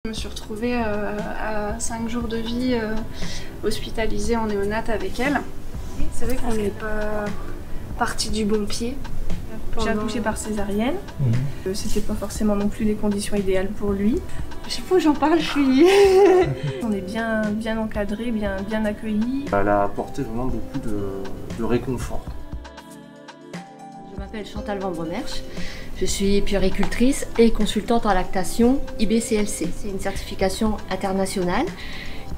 Je me suis retrouvée à 5 jours de vie hospitalisée en néonate avec elle. C'est vrai qu'on n'est pas parti du bon pied. J'ai accouché par césarienne. C'était pas forcément non plus les conditions idéales pour lui. Je sais pas où j'en parle, je suis... On est bien encadré, bien accueilli. Elle a apporté vraiment beaucoup de réconfort. Je m'appelle Chantal Van Bremersch. Je suis puéricultrice et consultante en lactation IBCLC. C'est une certification internationale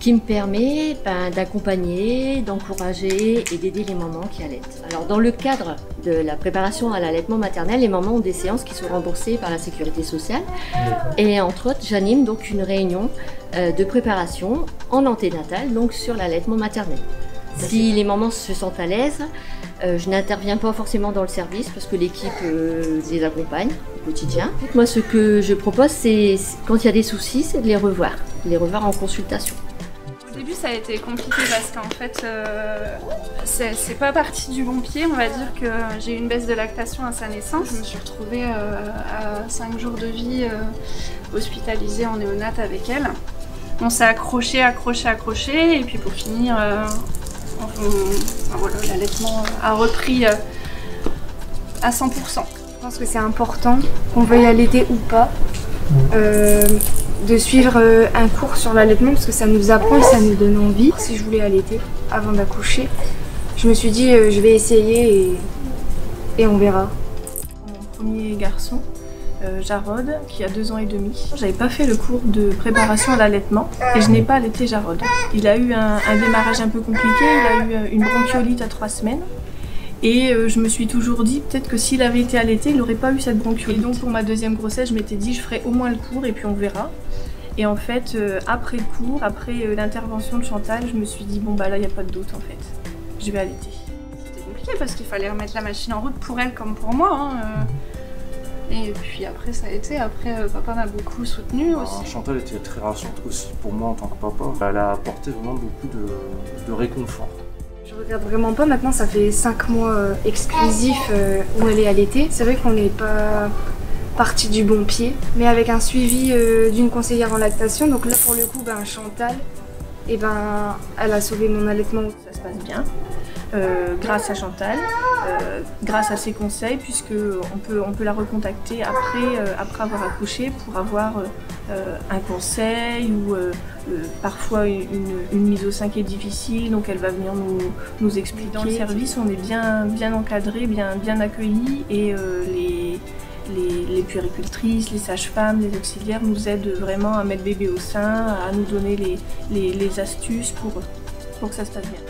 qui me permet d'accompagner, d'encourager et d'aider les mamans qui allaitent. Alors dans le cadre de la préparation à l'allaitement maternel, les mamans ont des séances qui sont remboursées par la sécurité sociale. Et entre autres, j'anime donc une réunion de préparation en anténatal, donc sur l'allaitement maternel. Si les mamans se sentent à l'aise, je n'interviens pas forcément dans le service parce que l'équipe les accompagne au quotidien. Moi, ce que je propose, c'est quand il y a des soucis, c'est de les revoir en consultation. Au début, ça a été compliqué parce qu'en fait, c'est pas parti du bon pied. On va dire que j'ai eu une baisse de lactation à sa naissance. Je me suis retrouvée à 5 jours de vie hospitalisée en néonate avec elle. On s'est accroché, et puis pour finir, voilà, l'allaitement a repris à 100%. Je pense que c'est important, qu'on veuille allaiter ou pas, de suivre un cours sur l'allaitement parce que ça nous apprend et ça nous donne envie. Si je voulais allaiter avant d'accoucher, je me suis dit je vais essayer et on verra. Mon premier garçon, Jarod, qui a 2 ans et demi. J'avais pas fait le cours de préparation à l'allaitement et je n'ai pas allaité Jarod. Il a eu un démarrage un peu compliqué, il a eu une bronchiolite à 3 semaines. Et je me suis toujours dit peut-être que s'il avait été allaité, il n'aurait pas eu cette bronchiolite. Et donc pour ma deuxième grossesse, je m'étais dit je ferai au moins le cours et puis on verra. Et en fait, après le cours, après l'intervention de Chantal, je me suis dit bon bah là il n'y a pas de doute en fait, je vais allaiter. C'était compliqué parce qu'il fallait remettre la machine en route pour elle comme pour moi. Hein. Et puis après ça a été, papa m'a beaucoup soutenue aussi. Chantal était très rassurante aussi pour moi en tant que papa. Elle a apporté vraiment beaucoup de réconfort. Je regarde vraiment pas, maintenant ça fait 5 mois exclusifs où elle est allaitée. C'est vrai qu'on n'est pas parti du bon pied, mais avec un suivi d'une conseillère en lactation. Donc là pour le coup, Chantal, elle a sauvé mon allaitement. Ça se passe bien, grâce à Chantal, grâce à ses conseils, puisqu'on peut la recontacter après avoir accouché pour avoir un conseil ou parfois une mise au sein qui est difficile, donc elle va venir nous expliquer. Dans le service, on est bien encadré, bien accueillis et les puéricultrices, les sages-femmes, les auxiliaires nous aident vraiment à mettre bébé au sein, à nous donner les astuces pour que ça se passe bien.